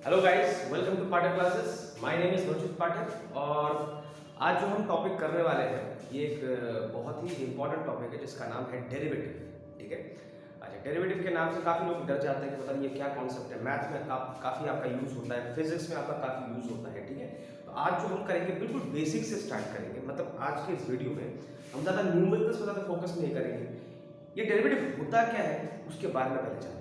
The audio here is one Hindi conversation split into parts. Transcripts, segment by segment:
Hello guys, welcome to Pathak classes. My name is Navjeet Pathak और आज जो हम टॉपिक करने वाले हैं ये एक बहुत ही इंपॉर्टेंट टॉपिक है जिसका नाम है डेरिवेटिव। ठीक है। अच्छा, डेरिवेटिव के नाम से काफ़ी लोग डर जाते हैं कि पता नहीं ये क्या कॉन्सेप्ट है। मैथ में काफ़ी आपका यूज़ होता है, फिजिक्स में आपका काफ़ी यूज़ होता है। ठीक है। तो आज जो हम करेंगे बिल्कुल बेसिक से स्टार्ट करेंगे। मतलब आज के इस वीडियो में हम ज़्यादा न्यूमेरिकल्स पर ज़्यादा फोकस नहीं करेंगे। ये डेरिवेटिव होता क्या है उसके बारे में पहले जानेंगे।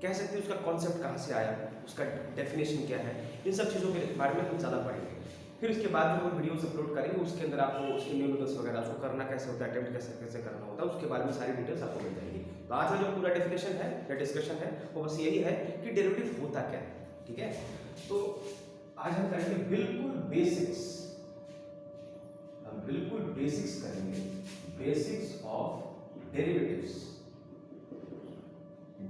कह सकते हैं उसका कॉन्सेप्ट कहाँ से आया, उसका डेफिनेशन क्या है, इन सब चीज़ों के बारे में हम ज़्यादा पढ़ेंगे। फिर उसके बाद जो हम वीडियोस अपलोड करेंगे उसके अंदर आपको उसके न्यूमेरिकल्स वगैरह उसको करना कैसे होता है, अटेम्प्ट कैसे कैसे करना होता है, उसके बारे में सारी डिटेल्स आपको मिल जाएगी। तो आज का जो पूरा डेफिनेशन है या डिस्कशन है वो बस यही है कि डेरिवेटिव होता क्या है। ठीक है। तो आज हम करेंगे बिल्कुल बेसिक्स करेंगे, बेसिक्स ऑफ डेरिवेटिव्स।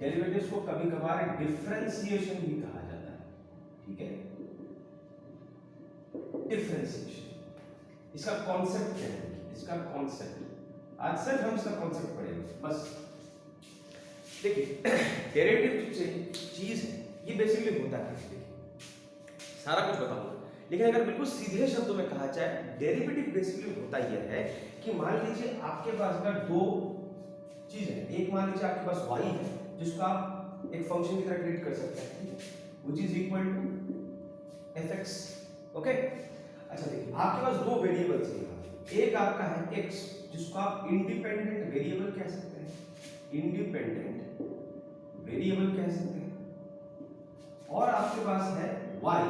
डेरिवेटिव्स को कभी कभार डिफरेंशिएशन भी कहा जाता है। ठीक है। डिफरेंशिएशन इसका कॉन्सेप्ट क्या है, इसका कॉन्सेप्ट आज सिर्फ हम इसका कॉन्सेप्ट पढ़ेंगे बस। देखिए, डेरिवेटिव जो चीज है ये बेसिकली होता है, देखिए सारा कुछ बताऊंगा, लेकिन अगर बिल्कुल सीधे शब्दों में कहा जाए डेरिवेटिव बेसिकली होता यह है कि मान लीजिए आपके पास अगर दो चीज है, एक मान लीजिए आपके पास y है जिसको आप एक फंक्शन की तरह ट्रीट कर सकते हैं which is equal to fx। Okay. अच्छा देखिए, आपके पास दो वेरिएबल्स हैं, एक आपका है x जिसको आप इंडिपेंडेंट वेरिएबल कह सकते हैं, इंडिपेंडेंट वेरिएबल कह सकते हैं, और आपके पास है y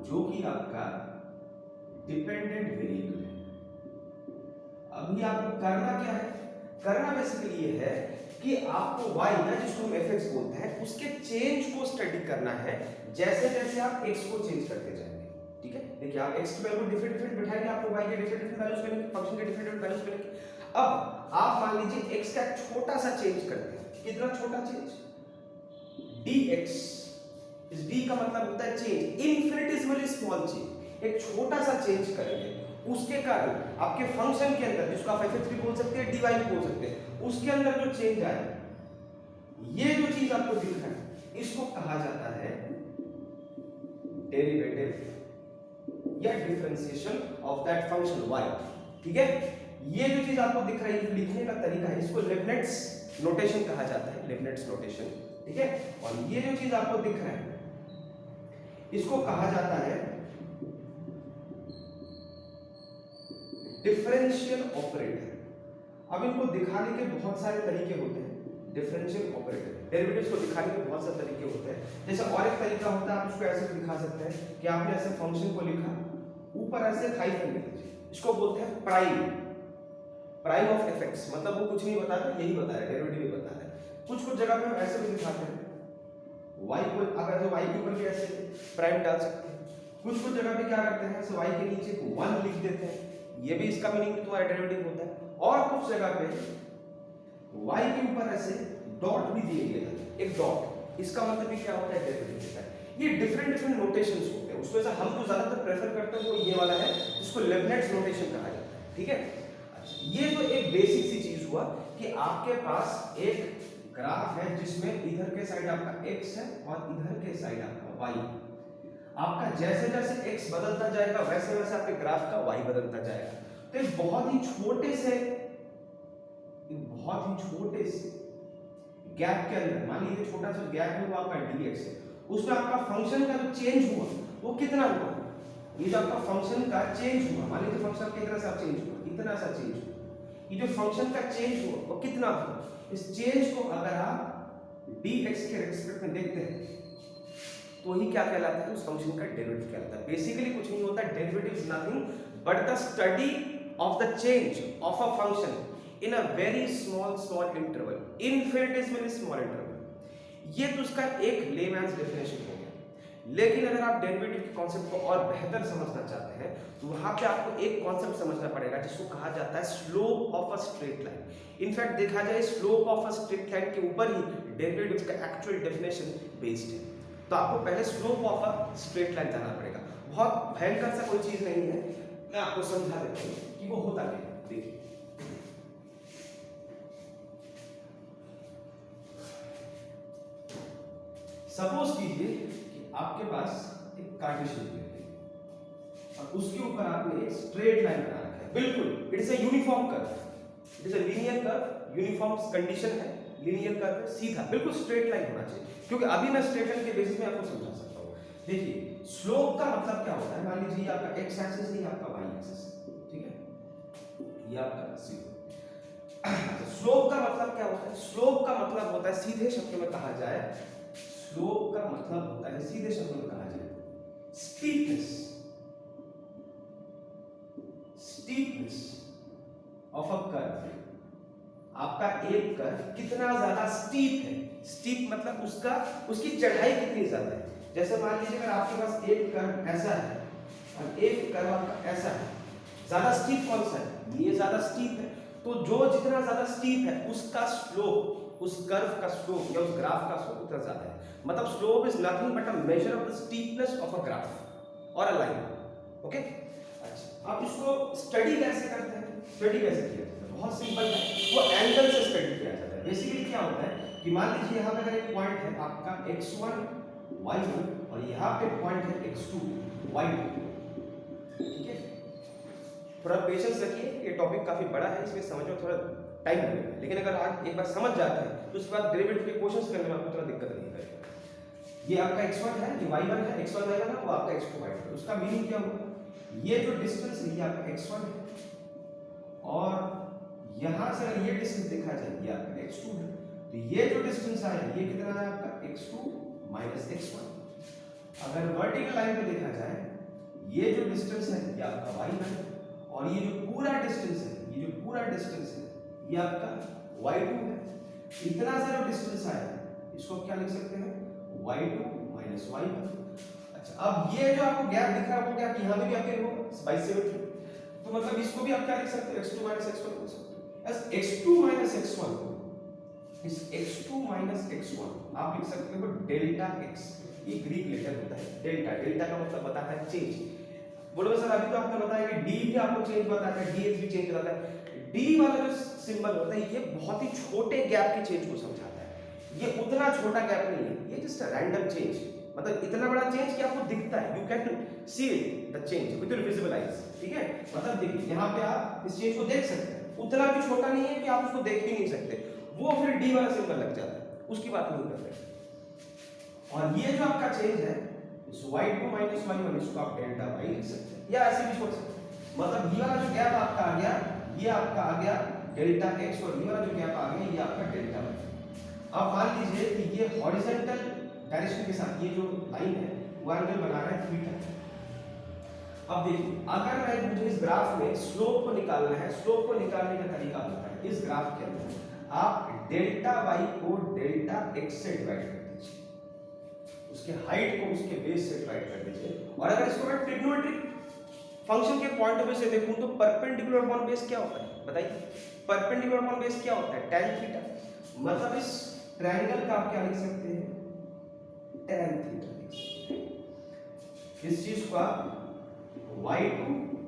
जो कि आपका डिपेंडेंट वेरिएबल है। अभी आपको करना क्या है, करना बेसिकली ये है कि आपको y ना जिसको हम fx बोलते हैं उसके चेंज को स्टडी करना है जैसे जैसे आप x को चेंज करते जाएंगे। ठीक है। देखिए, आप x की वैल्यू डिफरेंट बिठाएंगे, आपको y के डिफरेंट वैल्यूज मिलेंगे, फंक्शन के डिफरेंट वैल्यूज मिलेंगे। अब आप मान लीजिए x का छोटा सा चेंज करते हैं। कितना छोटा चेंज, dx। इस d का मतलब होता है चेंज, इनफिनिटेसिमली स्मॉल चेंज। एक छोटा सा चेंज करेंगे उसके कारण आपके फंक्शन के अंदर जिसको आप fx भी बोल सकते हैं, dy भी बोल सकते हैं, उसके अंदर जो चेंज आए, ये जो चीज आपको दिख रहा है इसको कहा जाता है डेरिवेटिव या differentiation of that function y। ठीक है। ये जो चीज आपको दिख रही है लिखने का तरीका है, इसको लेबनिट्ज नोटेशन कहा जाता है, लेबनिट्ज नोटेशन। ठीक है। और ये जो चीज आपको दिख रहा है इसको कहा जाता है डिफरेंशियल ऑपरेटर। अब इनको दिखाने के बहुत सारे तरीके होते हैं। डिफरेंशियल ऑपरेटर डेरिवेटिव्स को दिखाने के बहुत सारे तरीके होते हैं। जैसे और एक तरीका होता है, आप इसको ऐसे दिखा सकते हैं कि आपने ऐसे फंक्शन को लिखा, ऊपर ऐसे हाइफन लिख दीजिए, इसको बोलते हैं प्राइम ऑफ fx। मतलब वो कुछ नहीं बता रहा, यही बता रहा है, डेरिवेटिव ही बता रहा है। कुछ कुछ जगह पे हम ऐसे भी दिखाते हैं, y को आप ऐसे y के ऊपर भी ऐसे प्राइम डाल सकते हैं। कुछ कुछ जगह पे क्या करते हैं, ऐसे y के नीचे 1 लिख देते हैं, ये भी इसका मीनिंग तुम्हारा डेरिवेटिव होता है। और कुछ जगह पे y के ऊपर ऐसे डॉट भी दिए गए हैं, एक डॉट, इसका मतलब भी क्या होता है, डेरिवेटिव होता है। ये डिफरेंट नोटेशंस होते हैं, उसमें से हम जो ज्यादातर प्रेफर करते हैं वो ये वाला है जिसको लेबनिट्ज नोटेशन कहा जाता है। ठीक है। अच्छा, ये तो एक बेसिक सी चीज हुआ कि आपके पास एक ग्राफ है जिसमें इधर के साइड आपका x है और इधर के साइड आपका y। आपका जैसे जैसे x बदलता जाएगा वैसे वैसे आपके ग्राफ का y बदलता जाएगा। तो एक बहुत ही छोटे से गैप के अंदर, मान लीजिए छोटा सा गैप है वो आपका dx है, उसमें आपका फंक्शन का जो चेंज हुआ वो कितना हुआ, ये जो आपका फंक्शन का चेंज हुआ, मान लीजिए फंक्शन का इतना सा चेंज हुआ, इतना सा चेंज हुआ, ये जो फंक्शन का चेंज हुआ वो कितना हुआ, इस चेंज को अगर आप dx के रिस्पेक्ट में देखते हैं तो ही क्या कहलाता है, उस फंक्शन का डेरिवेटिव कहलाता है। बेसिकली कुछ नहीं होता, derivative is nothing but the study of the change of a function in a very small interval, infinitesimally small interval. ये तो उसका एक लेमैन्स डेफिनेशन हो गया। लेकिन अगर आप डेरिवेटिव के कॉन्सेप्ट को और बेहतर समझना चाहते हैं तो वहां पे आपको एक कॉन्सेप्ट समझना पड़ेगा जिसको कहा जाता है slope of a straight line. In fact देखा जाए slope of a straight line के ऊपर ही डेरिवेटिव का एक्चुअल डेफिनेशन बेस्ड है। तो आपको पहले slope of a straight line जानना पड़ेगा। बहुत भयंकर सा कोई चीज नहीं है, मैं आपको समझा देता हूं कि वो होता क्या है। देखिए, सपोज कीजिए कि आपके पास एक कार्टेशियन प्लेन ली और उसके ऊपर आपने एक स्ट्रेट लाइन बना रखा है, बिल्कुल it is a uniform curve, it is a linear curve, uniform condition है, लीनियर कर्व है, सीधा बिल्कुल स्ट्रेट लाइन होना चाहिए, क्योंकि अभी मैं स्ट्रेट लाइन के बेसिस में आपको समझा सकता हूँ। देखिए स्लोप का मतलब क्या होता है, मान लीजिए आपका एक्स एक्सिस नहीं आपका वाई एक्सिस, ठीक है, ये आपका सीधा। स्लोप का मतलब क्या होता है, स्लोप का मतलब होता है सीधे शब्द में कहा जाए, स्लोप का मतलब होता है सीधे शब्द में कहा जाए steepness, steepness of a curve. आपका एक कर्व कितना ज्यादा स्टीप है, स्टीप मतलब उसकी चढ़ाई कितनी ज्यादा है। जैसे मान लीजिए अगर आपके पास एक कर्व ऐसा है और एक कर्व आपका ऐसा है, ज्यादा स्टीप कौन सा है, ये ज्यादा स्टीप है, तो जो जितना ज्यादा स्टीप है उसका स्लोप, उस कर्व का स्लोप या उस ग्राफ का स्लोप उतना ज्यादा है। मतलब slope is nothing but a measure of the steepness of a graph और अ लाइन। ओके, अच्छा आप इसको स्टडी कैसे करते हैं, स्टडी कैसे किया जाता है, बहुत सिंपल है, वो एंगल से स्टडी किया जाता है। बेसिकली क्या होता है कि मान लीजिए यहाँ पे अगर एक पॉइंट है आपका x1 y1 और यहाँ पे पॉइंट है x2 y2, ठीक है, थोड़ा पेशेंस रखिए, ये टॉपिक काफी बड़ा है, इसमें समझ में थोड़ा टाइम लगेगा, लेकिन अगर आज एक बार समझ जाते हैं तो उसके बाद डेरिवेटिव के क्वेश्चंस करने में आपको थोड़ा दिक्कत नहीं करेगा। ये आपका x1 है, ये y1 है, x1 y1 है, वो आपका x2 y2 है। उसका मीनिंग क्या हुआ, ये जो डिस्टेंस है ये आपका x1 है और यहां से अगर ये डिस्टेंस देखा जाए ये आपका x2 है, तो ये जो डिस्टेंस आया ये कितना है आपका x2 माइनस x1। अगर वर्टिकल लाइन पे देखा जाए ये जो डिस्टेंस है ये आपका y1 है और ये जो पूरा डिस्टेंस है, ये जो पूरा डिस्टेंस है ये आपका y2 है। इतना सा जो डिस्टेंस आया इसको क्या लिख सकते हैं, y2 माइनस y1। अच्छा अब ये जो आपको गैप दिख रहा है वो गैप यहाँ पे भी आके होगा बाई सिमेट्री, तो मतलब इसको भी आप क्या लिख सकते हो, x2 माइनस x1 लिख सकते हो। एस x2 माइनस x1, इस x2 माइनस x1 आप लिख सकते हो डेल्टा x, ये ग्रीक लेटर होता है डेल्टा, डेल्टा का मतलब बताता है चेंज। बोलो सर अभी तो आपने बताया कि d भी आपको चेंज बताता है, dx भी चेंज बताता है। d वाला जो सिंबल होता है ये बहुत ही छोटे गैप की चेंज को समझाता है, ये उतना छोटा गैप नहीं है, ये जस्ट रैंडम चेंज, मतलब इतना बड़ा चेंज कि आपको दिखता है, you can see it the change with your visible eyes, ठीक है, मतलब देखिए यहाँ पे आप इस चेंज को देख सकते हैं, उतना भी छोटा नहीं है कि आप उसको देख भी नहीं सकते, वो फिर d वाला सिंबल लग जाता है, उसकी बात नहीं कर रहे। और ये जो आपका चेंज है इस y2 माइनस y1 इसको आप डेल्टा y लिख सकते हैं या ऐसे भी छोड़ सकते हैं, मतलब ये वाला जो गैप आपका आ गया ये आपका आ गया डेल्टा x और ये वाला जो गैप आ गया ये आपका डेल्टा y। अब मान लीजिए कि ये हॉरिजॉन्टल डायरेक्शन के साथ ये जो लाइन है वो एंगल बना रहा है थीटा। अब देखिए अगर मुझे इस ग्राफ में स्लोप को निकालना है, स्लोप को निकालने का तरीका होता है इस ग्राफ के अंदर आप डेल्टा y को डेल्टा x से डिवाइड कर दीजिए, उसके हाइट को उसके बेस से डिवाइड कर दीजिए। और अगर इसको मैं ट्रिग्नोमेट्रिक फंक्शन के पॉइंट ऑफ व्यू से देखूं तो परपेंडिकुलर अपॉन बेस क्या होता है बताइए, परपेंडिकुलर अपॉन बेस क्या होता है, tan थीटा, मतलब इस ट्रायंगल का आप क्या लिख सकते हैं, tan थीटा लिख सकते हैं। इस चीज को आप y2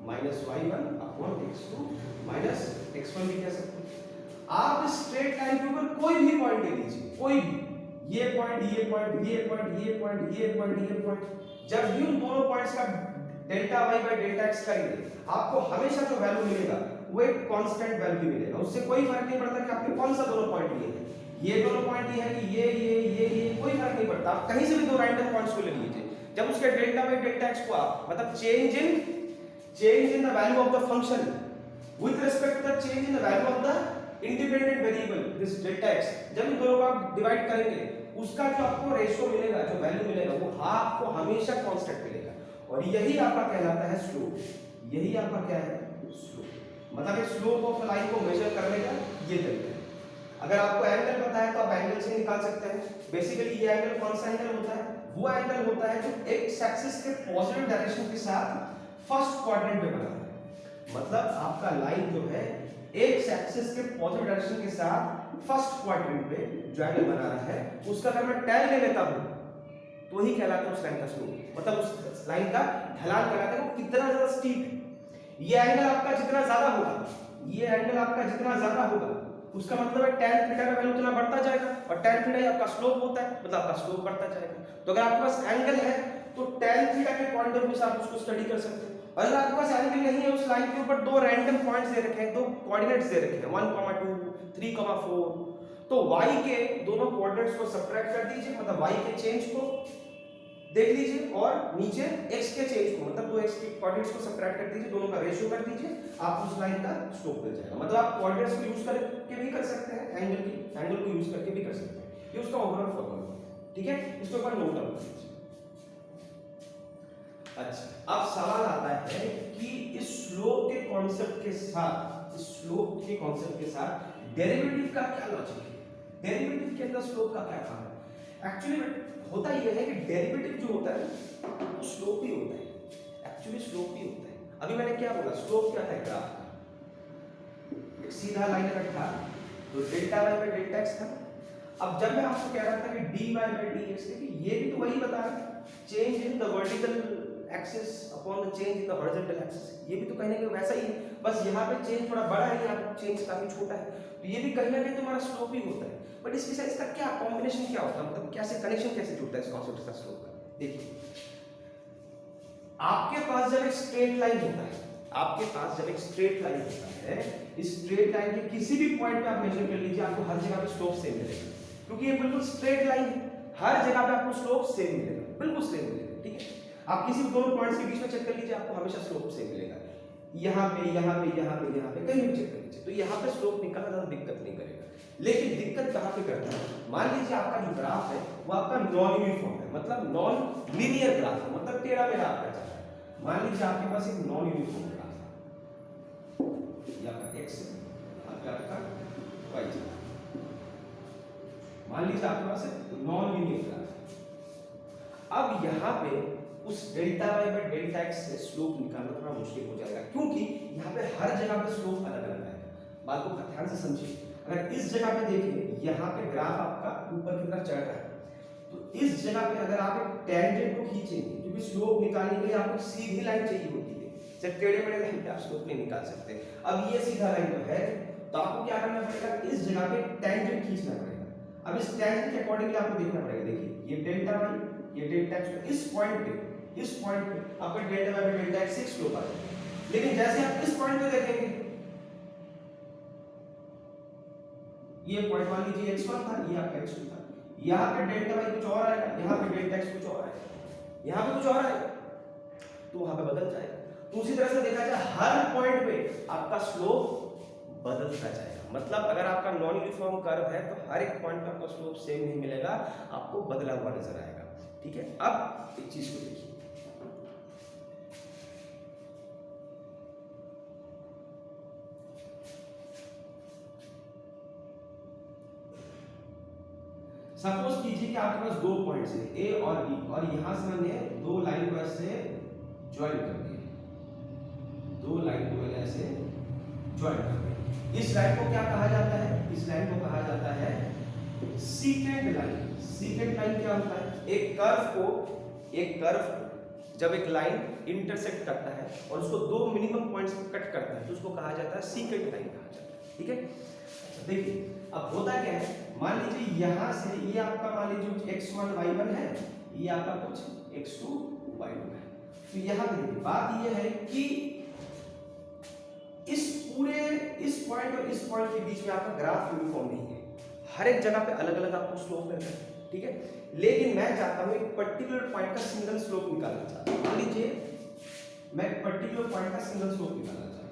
minus y1 upon x2 minus x1 भी कह सकते हैं। आप इस स्ट्रेट लाइन के ऊपर कोई भी पॉइंट ले लीजिए, कोई भी, ये पॉइंट ये पॉइंट ये पॉइंट ये पॉइंट ये पॉइंट ये पॉइंट, जब भी उन दोनों पॉइंट्स का delta y by delta x करेंगे आपको हमेशा जो वैल्यू मिलेगा वो एक कांस्टेंट वैल्यू मिलेगा, उससे कोई फर्क नहीं पड़ता कि आपने कौन सा दोनों पॉइंट लिए हैं, ये दोनों पॉइंट ये है कि ये कोई फर्क नहीं पड़ता, आप कहीं से भी दो रैंडम पॉइंट्स को ले लीजिए, जब उसके डेल्टा बाय डेल्टा x को आप मतलब change in the value of the function with respect to the change in the value of the independent variable this delta x, जब इन दोनों को आप डिवाइड करेंगे उसका जो आपको रेशियो मिलेगा, जो वैल्यू मिलेगा वो आपको हमेशा कांस्टेंट मिलेगा, और यही आपका कहलाता है स्लोप, यही आपका क्या है स्लोप, मतलब एक स्लोप ऑफ लाइन को मेजर करने का ये तरीका है। अगर आपको एंगल पता है तो आप एंगल से निकाल सकते हैं। बेसिकली ये एंगल कौन सा एंगल होता है, वो एंगल होता है जो एक्स एक्सिस के पॉजिटिव डायरेक्शन के साथ फर्स्ट क्वाड्रेंट में बना है, मतलब आपका लाइन जो है एक्स एक्सिस के पॉजिटिव डायरेक्शन के साथ फर्स्ट क्वाड्रेंट पे जो एंगल बना रहा है उसका अगर मैं tan ले लेता हूं तो ही कहलाता है उस लाइन का स्लोप, मतलब उस लाइन का ढलान कहलाता है वो कितना ज्यादा स्टीप है। ये एंगल आपका जितना ज्यादा होगा, ये एंगल आपका जितना ज्यादा होगा उसका मतलब है tan थीटा का वैल्यू उतना बढ़ता जाएगा, और tan थीटा ही आपका स्लोप होता है, मतलब आपका स्लोप बढ़ता जाएगा। तो अगर आपके पास एंगल है तो tan थीटा के पॉइंट ऑफ व्यू से आप उसको स्टडी कर सकते हैं। और अगर आपके पास एंगल नहीं है उस लाइन के ऊपर, दो रैंडम पॉइंट्स दे रखे हैं, दो कोऑर्डिनेट्स दे रखे हैं 1, 2, 3, 4, तो y के दोनों कोऑर्डिनेट्स को सब्ट्रैक्ट कर दीजिए, मतलब y के चेंज को देख लीजिए और नीचे x के चेंज को, मतलब दो x के कोऑर्डिनेट्स को सब्ट्रैक्ट कर दीजिए, दोनों का रेशियो कर दीजिए, आप उस लाइन का स्लोप मिल जाएगा। मतलब आप कोऑर्डिनेट्स को यूज करके भी कर सकते हैं, एंगल को यूज करके भी कर सकते हैं। ये उसका ओवरऑल फॉर्मूला है, ठीक है, इसको एक बार नोट डाउन कीजिए। अच्छा, अब सवाल आता है कि इस स्लोप के कॉन्सेप्ट के साथ, इस स्लोप के कॉन्सेप्ट के साथ डेरिवेटिव का क्या लॉजिक है, डेरिवेटिव के अंदर स्लोप का क्या काम है। एक्चुअली होता यह है कि डेरिवेटिव जो होता है वो स्लोप ही होता है, एक्चुअली स्लोप ही होता है। अभी मैंने क्या बोला, स्लोप क्या था, ग्राफ का एक सीधा लाइन कट था, तो delta Y by delta X था। अब जब मैं आपको कह रहा था कि dy बाय dx, देखिए ये भी तो वही बता रहा है, change in the vertical axis upon the change in the horizontal axis, ये भी तो कहीं ना कहीं वैसा ही है, बस यहाँ पे चेंज थोड़ा बड़ा है, यहाँ पे चेंज काफी छोटा है, तो ये भी कहीं ना कहीं तुम्हारा स्लोप ही होता है। बट इसके साथ इसका क्या कॉम्बिनेशन क्या होता है, मतलब कैसे कनेक्शन कैसे जुड़ता है इस कॉन्सेप्ट का स्लोप का। देखिए, आपके पास जब एक स्ट्रेट लाइन होता है, आपके पास जब एक स्ट्रेट लाइन होता है, इस स्ट्रेट लाइन के किसी भी पॉइंट पे आप मेजर कर लीजिए, आपको हर जगह पे स्लोप सेम मिलेगा, क्योंकि ये बिल्कुल स्ट्रेट लाइन है, हर जगह पे आपको स्लोप सेम मिलेगा, बिल्कुल सेम मिलेगा, ठीक है। आप किसी दोनों पॉइंट्स के बीच में चेक कर लीजिए, आपको हमेशा स्लोप सेम मिलेगा, यहाँ पे यहाँ पे यहाँ पे यहाँ पे कहीं भी चेक कर लीजिए, तो यहाँ पे स्लोप निकालना ज्यादा दिक्कत नहीं करेगा। लेकिन दिक्कत कहाँ पे करता है, मान लीजिए आपका जो ग्राफ है वो आपका नॉन यूनिफॉर्म है, मतलब नॉन लीनियर ग्राफ है, मतलब टेढ़ा मेढ़ा आपका चल रहा है। मान लीजिए आपके पास एक नॉन यूनिफॉर्म ग्राफ है, ये आपका x है, आपका y है, मान लीजिए आपके पास एक नॉन लीनियर ग्राफ है। अब यहाँ पे उस delta Y by delta X से स्लोप निकालना थोड़ा मुश्किल हो जाएगा, क्योंकि यहाँ पे हर जगह पे स्लोप अलग अलग आएगा। बात को ध्यान से समझिए, अगर इस जगह पे देखिए, यहाँ पे ग्राफ आपका ऊपर की तरफ चढ़ रहा है, तो इस जगह पे अगर आप एक टेंजेंट को खींचेंगे, क्योंकि स्लोप निकालने के लिए आपको सीधी लाइन चाहिए होती है, सिर्फ टेढ़े मेढ़े लाइन पे आप स्लोप नहीं निकाल सकते। अब ये सीधा लाइन तो है, तो आपको क्या करना पड़ेगा, इस जगह पे टेंजेंट खींचना पड़ेगा। अब इस टेंजेंट के अकॉर्डिंगली आपको देखना पड़ेगा, देखिए ये डेल्टा वाई, ये डेल्टा एक्स, इस पॉइंट पे आपका delta Y by delta x slope आ जाएगा। लेकिन जैसे आप इस पॉइंट पे देखेंगे, ये पॉइंट मान लीजिए x1 था, ये आपका x2 था, यहाँ पे डेल्टा वाई कुछ और आएगा, यहाँ पे डेल्टा एक्स कुछ और आएगा, यहाँ पे कुछ और आएगा, तो वहां पे बदल जाएगा। तो उसी तरह से देखा जाए, हर पॉइंट पे आपका स्लोप बदलता जाएगा। मतलब अगर आपका नॉन यूनिफॉर्म कर्व है तो हर एक पॉइंट पे आपका स्लोप सेम नहीं मिलेगा, आपको बदला हुआ नजर आएगा, ठीक है। अब एक चीज को देखिए, सपोज कीजिए कि आपके पास दो पॉइंट्स है ए और बी, और यहां से मैंने दो लाइन को ऐसे ज्वाइन कर दिया, दो लाइन को मैंने ऐसे ज्वाइन कर दिया। इस लाइन को क्या कहा जाता है, इस लाइन को कहा जाता है सीकेंट लाइन। सीकेंट लाइन क्या होता है, एक कर्व जब एक लाइन इंटरसेक्ट करता है और उसको दो मिनिमम पॉइंट्स पे कट करता है, तो उसको कहा जाता है सीकेंट लाइन कहा जाता है, ठीक है। देखिए अब होता क्या है, मान लीजिए यहां से ये आपका मान लीजिए x1 y1 है, ये आपका कुछ x2 y2 है। तो यहां पे देखिए बात ये है कि इस पॉइंट और इस पॉइंट के बीच में आपका ग्राफ यूनिफॉर्म नहीं है, हर एक जगह पे अलग अलग आपको स्लोप मिलता है, ठीक है। लेकिन मैं चाहता हूं एक पर्टिकुलर पॉइंट का सिंगल स्लोप निकालना चाहता हूं। मान लीजिए मैं एक पर्टिकुलर पॉइंट का सिंगल स्लोप निकालना चाहता हूं।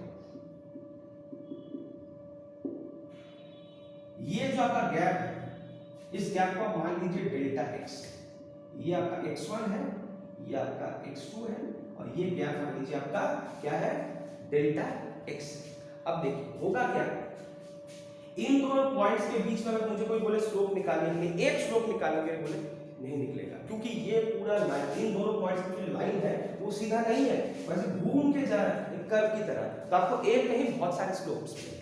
ये जो आपका गैप है, इस गैप को आप मान लीजिए डेल्टा x, ये आपका x1 है, ये आपका x2 है, और ये गैप मान लीजिए आपका क्या है, डेल्टा x। अब देखिए होगा क्या, इन दोनों पॉइंट्स के बीच में अगर मुझे कोई बोले स्लोप निकालने के लिए, एक स्लोप निकालने के लिए बोले, नहीं निकलेगा, क्योंकि ये पूरा लाइन, इन दोनों पॉइंट्स की जो लाइन है वो सीधा नहीं है, वैसे घूम के जा रहा है एक कर्व की तरह, तो आपको एक नहीं बहुत सारे स्लोप्स मिलेंगे।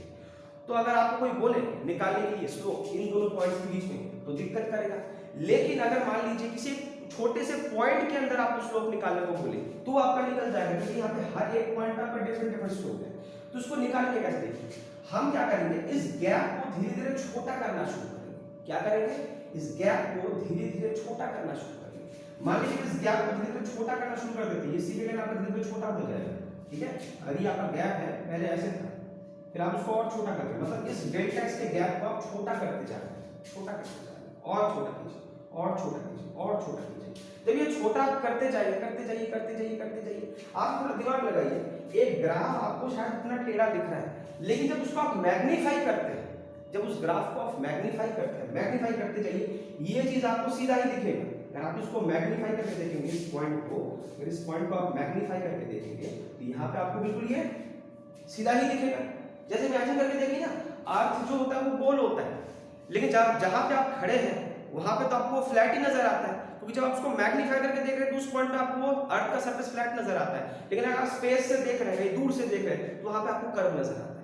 तो अगर आपको कोई बोले निकालने के लिए स्लोप इन दोनों पॉइंट्स के बीच में, तो दिक्कत करेगा। लेकिन अगर मान लीजिए किसी छोटे से पॉइंट के अंदर आपको स्लोप निकालने को बोले, तो आपका निकल जाएगा, क्योंकि यहाँ पे हर एक पॉइंट पे आपका डिफरेंट स्लोप है। तो उसको निकालने कैसे, देखिए हम क्या करेंगे, इस गैप को धीरे धीरे छोटा करना शुरू करेंगे। क्या करेंगे, इस गैप को धीरे धीरे छोटा करना शुरू करेंगे। मान लीजिए इस गैप को धीरे धीरे छोटा करना शुरू कर देते हैं, ये सीधी लाइन आपका धीरे धीरे छोटा हो जाएगा, ठीक है। अगर ये आपका गैप है, पहले ऐसे था, फिर आप उसको और छोटा करते हैं, मतलब इस डेल्टा एक्स के गैप को आप छोटा करते जा रहे हैं, छोटा करते जा रहे हैं, और छोटा कीजिए, और छोटा कीजिए, और छोटा कीजिए। जब ये छोटा करते जाइए, करते जाइए, करते जाइए, करते जाइए, आप थोड़ा दिमाग लगाइए, एक ग्राफ आपको शायद इतना टेढ़ा दिख रहा है, लेकिन जब उसको आप मैग्नीफाई करते हैं, जब उस ग्राफ को आप मैग्नीफाई करते हैं, मैग्नीफाई करते जाइए, ये चीज आपको सीधा ही दिखेगा। अगर आप इसको मैग्नीफाई करके देखेंगे, इस पॉइंट को, अगर इस पॉइंट को आप मैग्नीफाई करके देखेंगे तो यहाँ पे आपको बिल्कुल ये सीधा ही दिखेगा। जैसे इमेजिन करके देखिए ना, अर्थ जो होता है वो गोल होता है, लेकिन जहां पे आप खड़े हैं वहां पे तो आपको फ्लैट ही नजर आता है, क्योंकि जब आप उसको मैग्नीफाई करके देख रहे हैं तो उस पॉइंट पे आपको वो अर्थ का सरफेस फ्लैट नजर आता है, लेकिन अगर आप स्पेस से देख रहे हैं, दूर से देख रहे हैं, तो वहां पे आपको कर्व नजर आता है।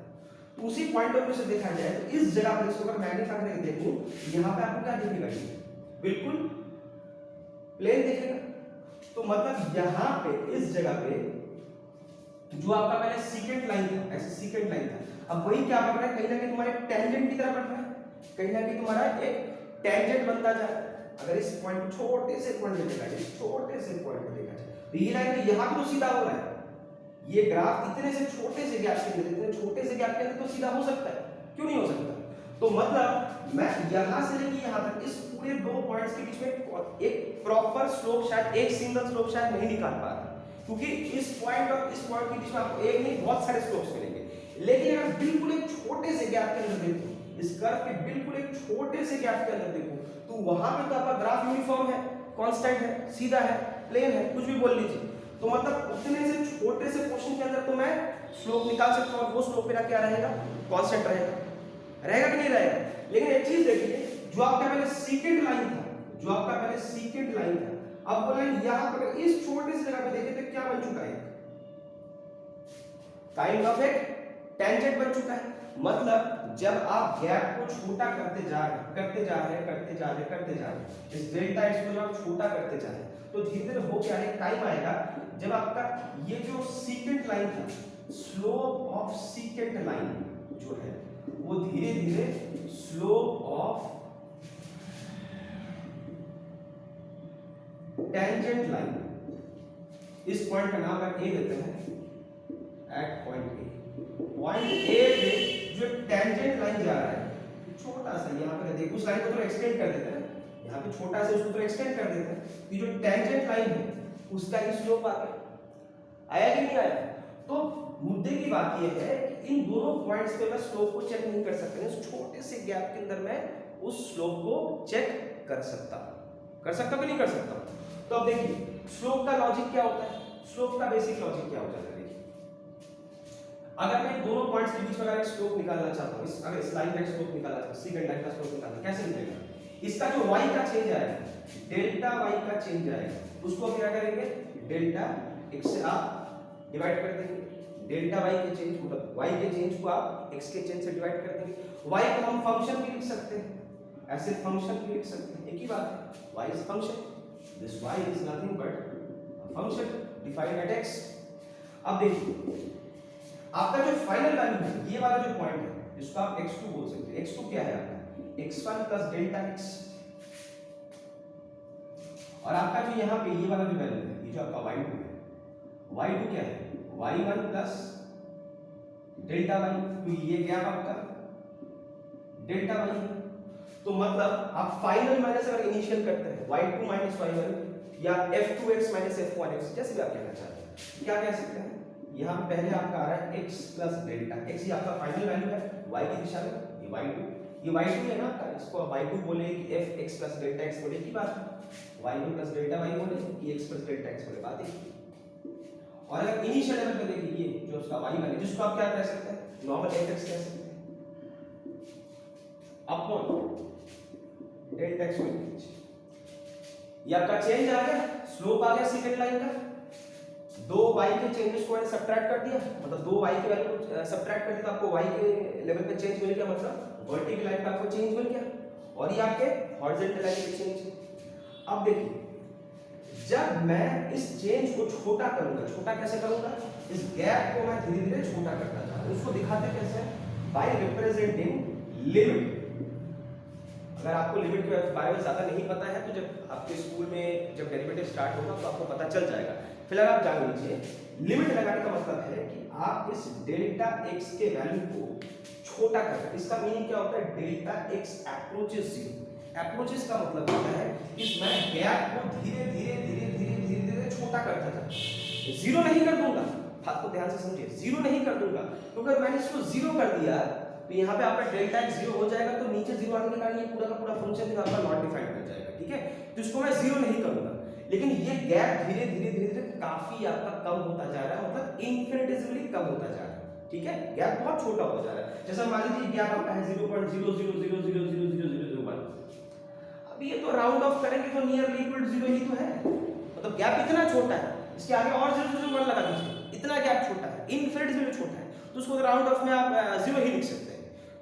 तो उसी पॉइंट ऑफ व्यू से देखा जाए तो इस जगह पर इसको अगर मैग्नीफाई करके देखूं, यहाँ पे आपको क्या दिखेगा, बिल्कुल प्लेन दिखेगा। तो मतलब यहाँ पे इस जगह पे जो आपका पहले सीकेंट लाइन था, ऐसे सीकेंट लाइन था, अब वही क्या बन रहा है, कहीं ना कहीं तुम्हारे टेंजेंट की तरह बन रहा है, कहीं ना कहीं तुम्हारा एक टेंजेंट बनता जा रहा है। अगर इस पॉइंट को छोटे से पॉइंट पे देखा जाए, छोटे से पॉइंट पे देखा जाए, तो ये लाइन यहाँ पे तो सीधा हो रहा है, ये ग्राफ इतने से छोटे से गैप के अंदर, इतने छोटे से गैप के अंदर तो सीधा हो सकता है, क्यों नहीं हो सकता। तो मतलब मैं यहां से लेके यहां तक इस पूरे दो पॉइंट्स के बीच में एक प्रॉपर स्लोप शायद, एक सिंगल स्लोप शायद नहीं निकाल पा रहा, क्योंकि इस पॉइंट और इस पॉइंट के बीच में आपको एक नहीं बहुत सारे स्लोप्स मिलेंगे। लेकिन अगर बिल्कुल एक छोटे से गैप के अंदर देखूं, इस कर्व के बिल्कुल एक छोटे से गैप के अंदर देखूं, तो वहां पे तो आपका ग्राफ यूनिफॉर्म है, कांस्टेंट है, सीधा है, प्लेन है, कुछ भी बोल लीजिए। तो मतलब उतने से छोटे से पोर्शन के अंदर तो मैं स्लोप निकाल सकता हूं, और वो स्लोप मेरा क्या रहेगा, कांस्टेंट रहेगा, रहेगा कि नहीं रहेगा। लेकिन एक चीज देखिए, जो आपका पहले सीकेंट लाइन था, जो आपका पहले सीकेंट लाइन था, अब वो लाइन यहां पर इस छोटे से जगह पे देखें तो क्या बन चुका है, काइंड ऑफ एक टेंजेंट बन चुका है। मतलब जब आप गैप को छोटा करते जा रहे हैं, करते जा रहे हैं, करते जा रहे हैं, करते जा रहे हैं, इस डेल्टा एक्स को जब आप छोटा करते जा रहे हैं, तो धीरे धीरे हो क्या है, टाइम आएगा जब आपका ये जो सीकेंट लाइन था, स्लोप ऑफ सीकेंट लाइन जो है वो धीरे धीरे स्लोप ऑफ टेंजेंट लाइन, इस पॉइंट का नाम हम ए देते हैं, at point A, point A पे जो टेंजेंट लाइन जा रहा है, छोटा सा यहाँ पे देखो, उस लाइन को थोड़ा एक्सटेंड कर देते हैं, यहाँ पे छोटा सा उसको थोड़ा एक्सटेंड कर देते हैं, ये जो टेंजेंट लाइन है उसका ही स्लोप आ गया, आया कि नहीं आया। तो मुद्दे की बात यह है कि इन दोनों पॉइंट्स पे मैं स्लोप को चेक नहीं कर सकता, इस छोटे से गैप के अंदर मैं उस स्लोप को चेक कर सकता कि नहीं कर सकता। तो अब देखिए स्लोप का लॉजिक क्या होता है, स्लोप का बेसिक लॉजिक क्या होता है। अगर मैं दोनों पॉइंट्स के बीच में अगर एक स्लोप निकालना चाहता हूं, अगर इस लाइन का स्लोप निकालना चाहता हूं, सीकेंट लाइन का स्लोप निकालना, कैसे निकलेगा, इसका जो y का चेंज आएगा, डेल्टा y का चेंज आएगा, उसको क्या करेंगे, डेल्टा x से आप डिवाइड कर देंगे, डेल्टा y के चेंज मतलब y के चेंज को आप x के चेंज से डिवाइड कर देंगे। y को हम फंक्शन भी लिख सकते हैं, ऐसे फंक्शन भी लिख सकते हैं, एक ही बात है, y is function, this y is nothing but a function defined at x। अब देखिए आपका जो फाइनल वैल्यू है, ये वाला जो पॉइंट है, इसको आप x2 बोल सकते हैं। x2 क्या है आपका, x1 प्लस डेल्टा x, और आपका जो यहाँ पे ये वाला जो वैल्यू है, ये जो आपका y2 है, y2 क्या है, y1 प्लस डेल्टा y, तो ये गैप आपका डेल्टा y है। तो मतलब आप फाइनल माइनस अगर इनिशियल करते हैं y2 माइनस y1 या f2x माइनस f1x, जैसे भी आप कहना चाहते हैं, क्या कह सकते हैं, यहाँ पहले आपका आ रहा है x प्लस डेल्टा x, ये आपका फाइनल वैल्यू है y की दिशा में, ये y2 है ना आपका, इसको y2 बोले कि fx प्लस डेल्टा x बोले की बात है, y1 प्लस डेल्टा y बोले कि x प्लस डेल्टा x बोले, बात है। और अगर इनिशियल लेवल पे देखिए, ये जो उसका y1 है, जिसको आप क्या कह सकते हैं, नॉर्मल fx कह सकते हैं, अपॉन डेल्टा x को, ये आपका चेंज आ गया, स्लोप आ गया सेकंड लाइन का, दो y के चेंजेस को मैंने सब्ट्रैक्ट कर दिया, मतलब दो y के वैल्यू को सब्ट्रैक्ट कर दिया, तो आपको y के लेवल पे चेंज मिल गया, मतलब वर्टिकल लाइन पे आपको चेंज मिल गया, और ये आपके हॉरिजॉन्टल लाइन पे चेंज है। अब देखिए जब मैं इस चेंज को छोटा करूंगा, छोटा कैसे करूंगा, इस गैप को मैं धीरे धीरे छोटा करता जाऊंगा, उसको दिखाते कैसे, बाय रिप्रेजेंटिंग लिमिट। अगर आपको लिमिट के बारे में ज़्यादा नहीं पता है तो जब आपके स्कूल में जब डेरिवेटिव स्टार्ट होगा तो आपको पता चल जाएगा। फिलहाल आप जान लीजिए, लिमिट लगाने का मतलब है कि आप इस डेल्टा एक्स के वैल्यू को छोटा कर रहे हैं। इसका मीनिंग क्या होता है? Delta x approaches zero. Approaches का मतलब होता है कि मैं गैप को धीरे धीरे धीरे धीरे धीरे धीरे छोटा करता था। जीरो नहीं कर दूंगा, बात को ध्यान से समझिए, जीरो नहीं कर दूंगा, क्योंकि अगर मैंने इसको जीरो कर दिया तो यहाँ पे आपका डेल्टा एक्स जीरो हो जाएगा, तो नीचे जीरो आने के कारण ये पूरा का पूरा फंक्शन जो आपका नॉट डिफाइंड हो जाएगा। ठीक है, तो इसको मैं जीरो नहीं करूंगा, लेकिन ये गैप धीरे धीरे धीरे धीरे काफी आपका कम होता जा रहा है, मतलब इनफिनिटेसिमली कम होता जा रहा है। ठीक है, गैप बहुत छोटा हो जा रहा है। जैसा मान लीजिए गैप आपका है 0.00000001। अब ये तो राउंड ऑफ करेंगे तो नियरली इक्वल जीरो ही तो है, मतलब गैप इतना छोटा है, इसके आगे और 0.001 लगा दीजिए, इतना गैप छोटा है, इनफिनिटेसिमली छोटा है, तो उसको राउंड ऑफ में आप जीरो ही लिख सकते हैं।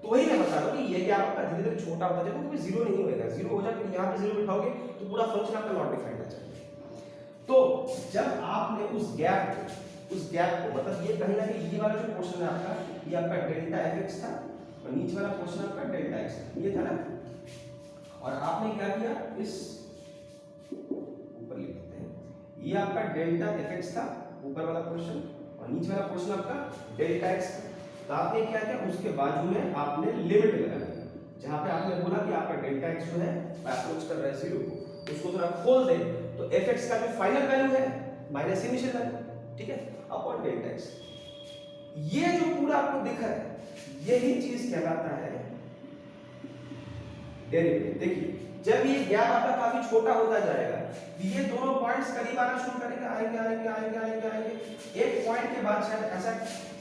तो वही मैं बता रहा हूं कि ये गैप आपका धीरे धीरे छोटा होता जाएगा, क्योंकि जीरो नहीं होएगा, जीरो हो जाए फिर यहाँ पे जीरो बिठाओगे तो पूरा फंक्शन आपका नॉट डिफाइंड हो जाएगा। तो जब आपने उस गैप को मतलब ये कहीं ना कहीं ये वाला जो पोर्शन है आपका, ये आपका डेल्टा एफ था और नीचे वाला पोर्शन आपका डेल्टा एक्स ये था ना, और आपने क्या किया, इस ऊपर लिख देते हैं, ये आपका डेल्टा एफ था ऊपर वाला पोर्शन, और नीचे वाला पोर्शन आपका डेल्टा एक्स था। तो आपने क्या किया, उसके बाजू में आपने लिमिट लगा दिया, जहां पे आपने बोला कि आपका डेल्टा एक्स जो है अप्रोच कर रहा है जीरो को, उसको थोड़ा खोल दे तो एफ एक्स का जो फाइनल वैल्यू है माइनस इनिशियल वैल्यू, ठीक है, अपॉन डेल्टा एक्स। ये जो पूरा आपको दिख रहा है यही चीज कहलाता है डेरिवेटिव। देखिए जब ये गैप आपका काफी छोटा होता जाएगा, ये दोनों पॉइंट्स करीब आना शुरू करेंगे, आएंगे आएंगे आएंगे आएंगे आएंगे, एक पॉइंट के बाद शायद ऐसा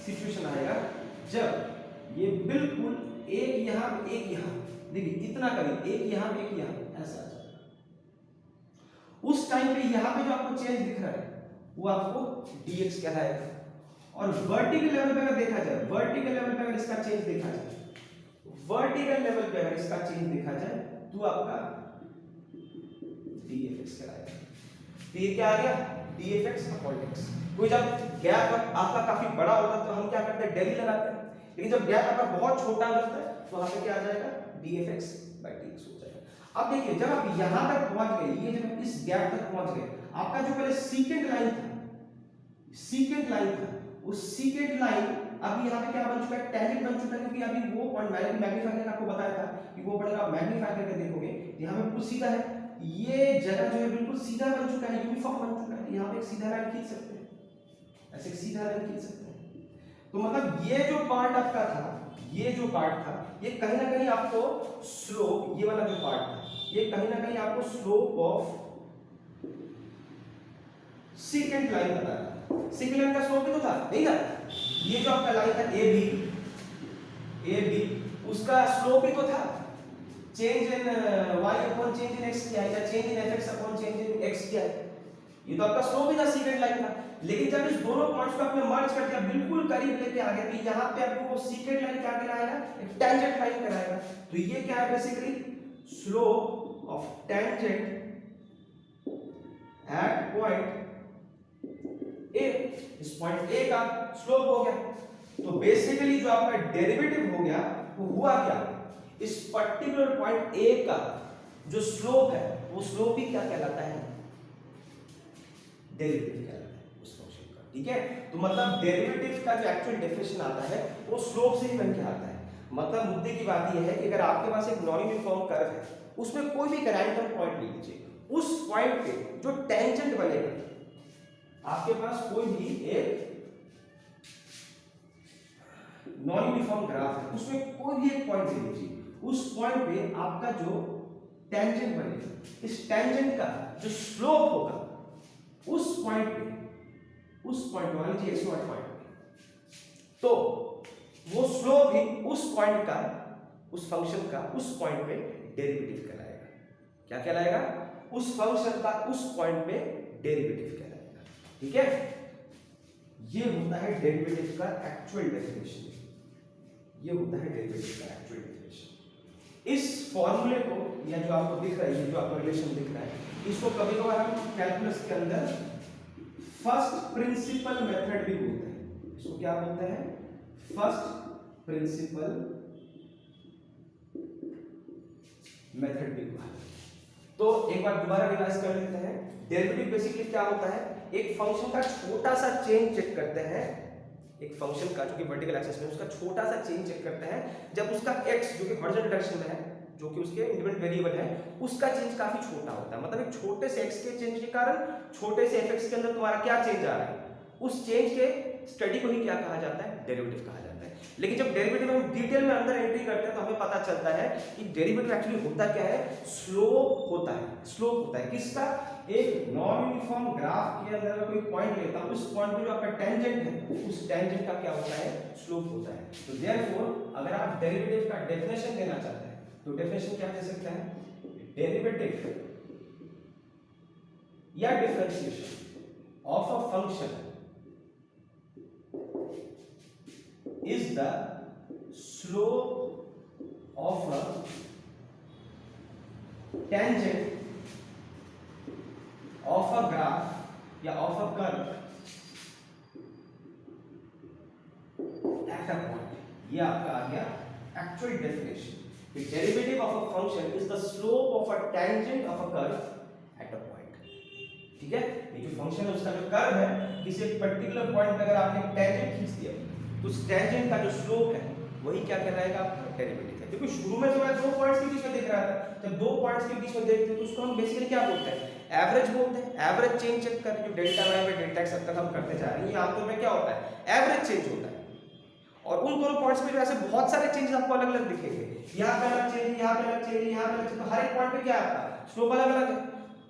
सिचुएशन आएगा जब ये बिल्कुल एक यहां एक यहां, देखिए इतना करीब, एक यहां एक यहां ऐसा, उस टाइम पे यहां पे जो आपको चेंज दिख रहा है वो आपको dx कहलाएगा। और वर्टिकल लेवल पे अगर देखा जाए, वर्टिकल लेवल पे अगर इसका चेंज देखा जाए, वर्टिकल लेवल पे अगर इसका चेंज देखा जाए तो आपका dfx कहलाएगा। तो ये क्या आ गया, dfx अपॉन x। कोई जब गैप आपका काफी बड़ा होता है तो हम क्या करते हैं, डेली लगाते हैं, लेकिन जब गैप आपका बहुत छोटा होता है तो वहां पे क्या आ जाएगा, dfx by dx हो जाएगा। अब देखिए जब आप यहां तक पहुंच गए, ये जब इस गैप तक पहुंच गए, आपका जो पहले सीकेंट लाइन था, उस सीकेंट लाइन अब यहाँ पे क्या बन चुका है, टेंजेंट बन चुका है, क्योंकि अभी वो पॉइंट मैंने मैग्नीफाई करके आपको बताया था कि वो पॉइंट आप मैग्नीफाई करके देखोगे यहाँ पे बिल्कुल सीधा है, ये जगह जो है बिल्कुल सीधा बन चुका है, यूनिफॉर्म बन चुका है, यहाँ पे एक सीधा लाइन खींच सकते हैं, ऐसे एक सीधा लाइन खींच सकते हैं। तो मतलब ये जो पार्ट आपका था, ये जो पार्ट था, ये कहीं ना कहीं आपको स्लोप, ये वाला जो पार्ट था, ये कहीं ना कहीं आपको स्लोप ऑफ सीकेंट लाइन बता रहा है। सीकेंट लाइन का स्लोप भी तो था, नहीं था, ये जो आपका लाइन था ए बी, उसका स्लोप ही तो था, change in y upon change in x किया है, या change in fx upon change in x किया है, ये तो आपका स्लोप ही था सीकेंट लाइन का। लेकिन जब इस दोनों पॉइंट्स को आपने मर्ज कर दिया, बिल्कुल करीब लेके आ गए, तो यहाँ पे आपको वो सीकेंट लाइन क्या कहलाएगा, एक टेंजेंट लाइन कहलाएगा। तो ये क्या है, basically slope of tangent at point ए, इस पॉइंट ए का स्लोप हो गया। तो बेसिकली जो आपका डेरिवेटिव हो गया वो हुआ क्या, इस पर्टिकुलर पॉइंट ए का जो स्लोप है वो स्लोप ही क्या कहलाता है, डेरिवेटिव कहलाता है उस फंक्शन का। ठीक है, तो मतलब डेरिवेटिव का जो एक्चुअल डेफिनेशन आता है वो स्लोप से ही बन के आता है। मतलब मुद्दे की बात यह है कि अगर आपके पास एक नॉन यूनिफॉर्म कर्व है, उसमें कोई भी रैंडम पॉइंट ले लीजिए, उस पॉइंट पे जो टेंजेंट बनेगा, आपके पास कोई भी एक नॉन यूनिफॉर्म ग्राफ है, उसमें कोई भी एक पॉइंट ले लीजिए, उस पॉइंट पे आपका जो टेंजेंट बनेगा, इस टेंजेंट का जो स्लोप होगा उस पॉइंट मान लीजिए x0 पॉइंट पे, तो वो स्लोप ही उस पॉइंट का, उस फंक्शन का उस पॉइंट पे डेरिवेटिव कहलाएगा। क्या कहलाएगा, उस फंक्शन का उस पॉइंट पे डेरिवेटिव कहलाएगा। ठीक है, ये होता है डेरिवेटिव का एक्चुअल डेफिनेशन, ये होता है डेरिवेटिव का एक्चुअल डेफिनेशन। इस फॉर्मूले को, या जो आपको दिख रहा है, ये जो आपको रिलेशन दिख रहा है, इसको कभी कभार हम कैलकुलस के अंदर फर्स्ट प्रिंसिपल मेथड भी बोलते हैं। इसको क्या बोलते हैं, फर्स्ट प्रिंसिपल मेथड भी हुआ। तो एक बार दोबारा रिवाइज कर लेते हैं। डेरिवेटिव बेसिकली क्या होता है, एक फंक्शन का छोटा सा चेंज चेक करते हैं, एक फंक्शन का जो कि वर्टिकल एक्सिस में उसका छोटा सा चेंज चेक करते हैं जब उसका x जो कि हॉरिजॉन्टल डायरेक्शन में है, जो कि उसके इंडिपेंडेंट वेरिएबल है, उसका चेंज काफी छोटा होता है। मतलब एक छोटे से x के चेंज के कारण छोटे से fx के अंदर तुम्हारा क्या चेंज आ रहा है, उस चेंज के स्टडी को ही क्या कहा जाता है, डेरिवेटिव कहा जाता है। लेकिन जब डेरिवेटिव में हम डिटेल में अंदर एंट्री करते हैं तो हमें पता चलता है कि डेरिवेटिव एक्चुअली होता क्या है, स्लोप होता है। स्लोप होता है किसका, एक नॉन यूनिफॉर्म ग्राफ के अंदर कोई पॉइंट लेता हूं, उस पॉइंट पे जो आपका टेंजेंट है, उस टेंजेंट का क्या होता है, स्लोप होता है। तो देयरफॉर अगर आप डेरिवेटिव का डेफिनेशन देना चाहते हैं तो डेफिनेशन क्या दे सकते हैं, डेरिवेटिव या differentiation of a function is the slope of a tangent of a graph या of a curve at a point। ये आपका आ गया actual definition. The derivative of a function is the slope of a tangent of a curve at a point। ठीक है, ये जो फंक्शन है उसका जो कर्व है, किसी एक पर्टिकुलर पॉइंट पे अगर आपने टेंजेंट खींच दिया तो उस टेंजेंट का जो स्लोप है वही क्या कहलाएगा, आपका डेरिवेटिव है। क्योंकि शुरू में तो मैं दो पॉइंट्स के बीच में देख रहा था, जब दो पॉइंट्स के बीच में देखते हैं तो उसको हम बेसिकली क्या बोलते हैं, एवरेज बोलते हैं। एवरेज चेंज चेक कर, जो delta Y by delta X अब तक हम करते जा रहे हैं, ये आमतौर में क्या होता है, एवरेज चेंज होता है। और उन दोनों पॉइंट्स पे जो ऐसे बहुत सारे चेंजेस आपको अलग अलग दिखेंगे, यहाँ पे अलग चेंज, यहाँ पे अलग चेंज, यहाँ पे अलग चेंज, तो हर एक पॉइंट पे क्या है आपका स्लोप अलग अलग है।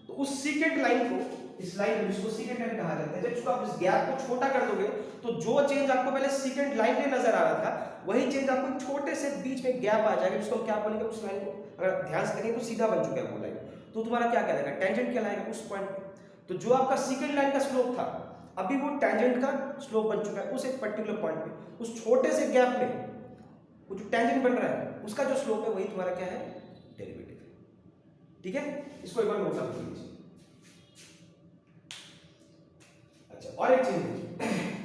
तो उस सीकेंट लाइन को, इस लाइन को जिसको सीकेंट लाइन कहा जाता है, जब इसको आप इस गैप को छोटा कर दोगे तो जो चेंज आपको पहले सीकेंट लाइन पे नजर आ रहा था वही चेंज आपको छोटे से बीच में गैप आ जाएगा, जिसको हम क्या बोलेंगे, उस लाइन को अगर ध्यान से करेंगे तो सीधा बन चुका है वो लाइन, तो तुम्हारा क्या कहलाएगा, टेंजेंट कहलाएगा उस पॉइंट पे। तो जो आपका सीकेंट लाइन का स्लोप था अभी वो टेंजेंट का स्लोप बन चुका है उस एक पर्टिकुलर पॉइंट पे। उस छोटे से गैप में वो जो टेंजेंट बन रहा है उसका जो स्लोप है वही तुम्हारा क्या है, डेरिवेटिव है। ठीक है, इसको एक बार नोट डाउन कीजिए। और एक चीज,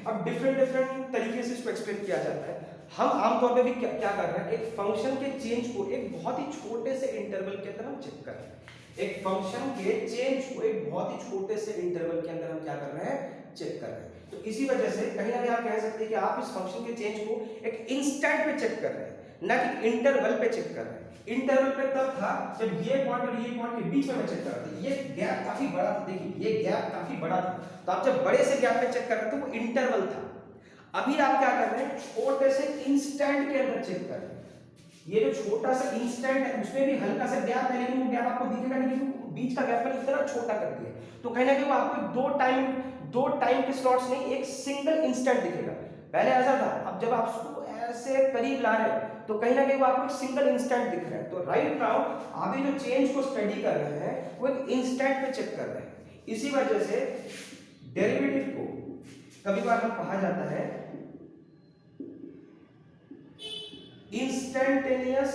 अब डिफरेंट तरीके से इसको एक्सप्लेन किया जाता है। हम आमतौर पे भी क्या कर रहे हैं, एक फंक्शन के चेंज को एक बहुत ही छोटे से इंटरवल के अंदर हम चेक कर रहे हैं। एक फंक्शन के चेंज को एक बहुत ही छोटे से इंटरवल के अंदर हम क्या कर रहे हैं, चेक कर रहे हैं। तो इसी वजह से कहीं ना कहीं आप कह सकते हैं कि आप इस फंक्शन के चेंज को एक इंस्टेंट पे चेक कर रहे हैं, ना कि इंटरवल पे चेक कर रहे हैं। इंटरवल पे तब था जब ये पॉइंट और ये पॉइंट के बीच में मैं चेक कर रहा था, ये गैप काफी बड़ा था, देखिए ये गैप काफी बड़ा था, तो आप जब बड़े से गैप में चेक कर रहे थे वो इंटरवल था। अभी आप क्या कर रहे हैं, छोटे से इंस्टेंट के अंदर चेक कर रहे हैं। ये जो छोटा सा इंस्टेंट है उसमें भी हल्का सा गैप है, लेकिन वो गैप आपको दिखेगा नहीं, क्योंकि बीच का गैप मैंने इतना छोटा कर दिया। तो कहीं ना कहीं वो आपको दो टाइम के स्लॉट्स नहीं, एक सिंगल इंस्टेंट दिखेगा। पहले ऐसा था, अब जब आप उसको ऐसे करीब ला रहे हैं तो कहीं ना कहीं वो आपको एक सिंगल इंस्टेंट दिख रहा है। तो राइट नाउ आप ये जो चेंज को स्टडी कर रहे हैं वो एक इंस्टेंट पे चेक कर रहे हैं। इसी वजह से डेरिवेटिव को कभी बार हम कहा जाता है instantaneous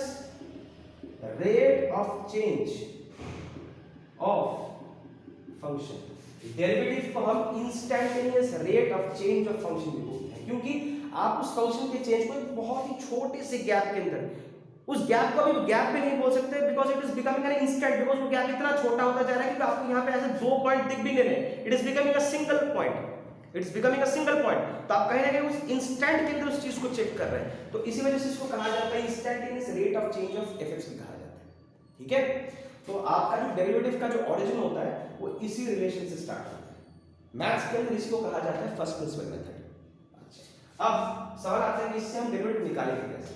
rate of change of function. Derivative को हम instantaneous rate of change of function भी बोलते हैं, क्योंकि आप उस फंक्शन के चेंज को एक बहुत ही छोटे से गैप के अंदर, उस गैप को अभी गैप भी नहीं बोल सकते because it is becoming an instant, because वो गैप इतना छोटा होता जा रहा है कि आपको यहाँ पे ऐसे दो पॉइंट दिख भी नहीं रहे, it is becoming a single point, it's becoming a single point. तो आप कहीं ना कहीं उस इंस्टेंट के अंदर उस चीज को चेक कर रहे हैं, तो इसी वजह से इसको कहा जाता है instantaneous rate of change of FX भी कहा जाता है। ठीक है, तो आपका जो डेरिवेटिव का जो ओरिजिन होता है वो इसी रिलेशन से स्टार्ट होता है। मैथ्स के अंदर इसको कहा जाता है फर्स्ट प्रिंसिपल मेथड। अच्छा, अब सवाल आता है कि इससे हम डेरिवेटिव निकालेंगे कैसे।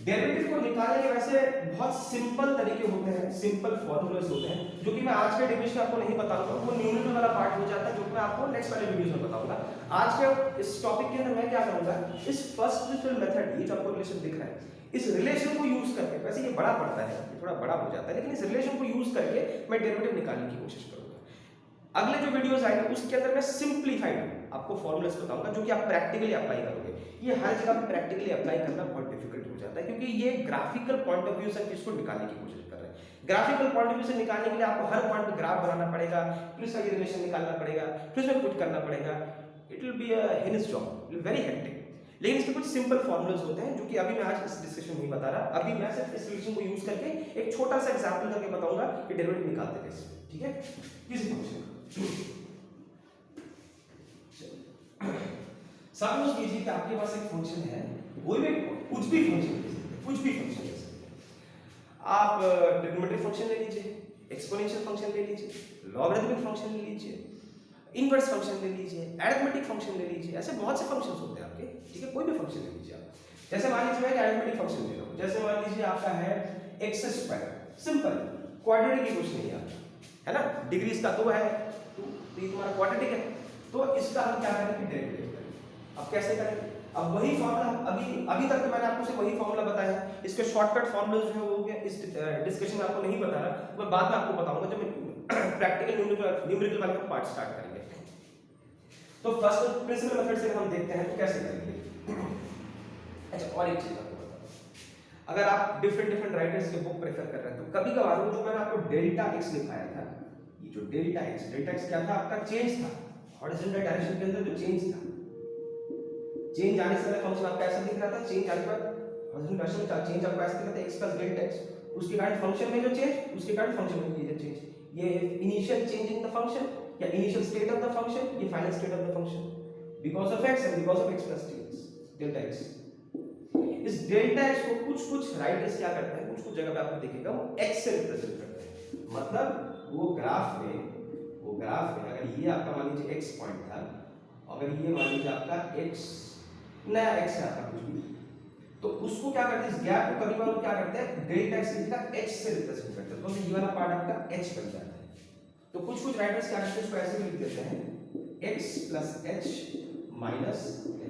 डेरिवेटिव को निकालने के वैसे बहुत सिंपल तरीके होते हैं, सिंपल फॉर्मूलाज होते हैं, जो कि मैं आज के डिवीजन में आपको नहीं बताऊंगा, वो न्यूमेरिकल वाला पार्ट हो जाता है, जो मैं आपको नेक्स्ट वाले वीडियोस में बताऊंगा। आज के इस टॉपिक के अंदर मैं क्या करूंगा, इस फर्स्ट प्रिंसिपल मेथड, ये जो आपको रिलेशन दिख रहा है, इस रिलेशन को यूज करके, वैसे ये बड़ा पड़ता है, ये थोड़ा बड़ा हो जाता है, लेकिन इस रिलेशन को यूज करके मैं डेरिवेटिव निकालने की कोशिश करूंगा। अगले जो वीडियोस आएंगे उसके अंदर मैं सिंप्लीफाइड आपको फॉर्मूलाज बताऊंगा, जो कि आप प्रैक्टिकली अप्लाई करोगे। ये हर जगह पे प्रैक्टिकली अप्लाई करना बहुत डिफिकल्ट हो जाता है, क्योंकि ये ग्राफिकल पॉइंट ऑफ व्यू से इसको निकालने की कोशिश कर रहे हैं। ग्राफिकल पॉइंट ऑफ व्यू से निकालने के लिए आपको हर पॉइंट पे ग्राफ बनाना पड़ेगा, फिर इसका रिलेशन निकालना पड़ेगा, फिर इसमें पुट करना पड़ेगा। It will be a heinous job, very hectic. लेकिन इसके कुछ सिंपल फॉर्मूलाज होते हैं जो कि अभी मैं आज इस डिस्कशन में नहीं बता रहा। अभी मैं सिर्फ इस रिलेशन को यूज करके एक छोटा सा एग्जांपल करके बताऊंगा कि डेरिवेटिव निकालते कैसे, ठीक है, किसी फंक्शन का। सपोज कीजिए कि आपके पास एक फंक्शन है, कोई भी कुछ भी फंक्शन ले सकते हैं, कुछ भी फंक्शन ले सकते हैं। आप ट्रिग्नोमेट्रिक फंक्शन ले लीजिए, एक्सपोनेंशियल फंक्शन ले लीजिए, लॉगरिथमिक फंक्शन ले लीजिए, इनवर्स फंक्शन ले लीजिए, अरिथमेटिक फंक्शन ले लीजिए, ऐसे बहुत से फंक्शंस होते हैं आपके, ठीक है, कोई भी फंक्शन ले लीजिए आप। जैसे मान लीजिए मैं एक अरिथमेटिक फंक्शन ले रहा हूं, जैसे मान लीजिए आपका है x², सिंपल क्वाड्रेटिक इक्वेशन है आपका, है ना, डिग्री इसका 2 है, तो ये तुम्हारा क्वाड्रेटिक है, तो इसका हम क्या करेंगे, डेरिवेटिव करेंगे। अब कैसे करेंगे, अब वही फॉर्मूला, अभी तक तो मैंने आपको सिर्फ वही फॉर्मूला बताया है, इसके शॉर्टकट फॉर्मूलाज जो है वो इस डिस्कशन में आपको नहीं बता रहा, मैं बाद में आपको बताऊंगा जब मैं प्रैक्टिकल न्यूमेरिकल वाले का पार्ट स्टार्ट करेंगे। तो फर्स्ट प्रिंसिपल मेथड से हम देखते हैं तो कैसे करेंगे। अच्छा, और एक चीज आपको बता, अगर आप डिफरेंट राइटर्स के बुक प्रेफर कर रहे हैं तो कभी कभार वो जो मैंने आपको डेल्टा एक्स लिखाया था, ये जो डेल्टा एक्स क्या था, आपका चेंज था, हॉरिजॉन्टल डायरेक्शन के अंदर जो चेंज था, चेंज आने से फंक्शन आपका ऐसा दिख रहा था, चेंज आने के बाद हॉरिजॉन्टल डायरेक्शन में चेंज आपको ऐसा दिख रहा था x + डेल्टा x, उसके कारण फंक्शन में जो चेंज, उसके कारण फंक्शन में ये चेंज, ये initial change in the function या initial state of the function, ये final state of the function because of x and because of x + delta x। इस डेल्टा x को कुछ राइटर्स क्या करते हैं, कुछ जगह पे आपको दिखेगा वो x से रिप्रेजेंट करते हैं, मतलब वो ग्राफ में अगर ये आपका मान लीजिए x पॉइंट था, अगर ये मान लीजिए आपका x नया x है आपका कुछ भी, तो उसको क्या करते हैं, इस गैप को कभी कभी क्या करते हैं, डेल्टा x की जगह h से रिप्रेजेंट करते हैं, तो ये वाला पार्ट आपका h बन जाता है। तो कुछ राइटर्स क्या करते हैं, इसको ऐसे भी लिख देते हैं x + h -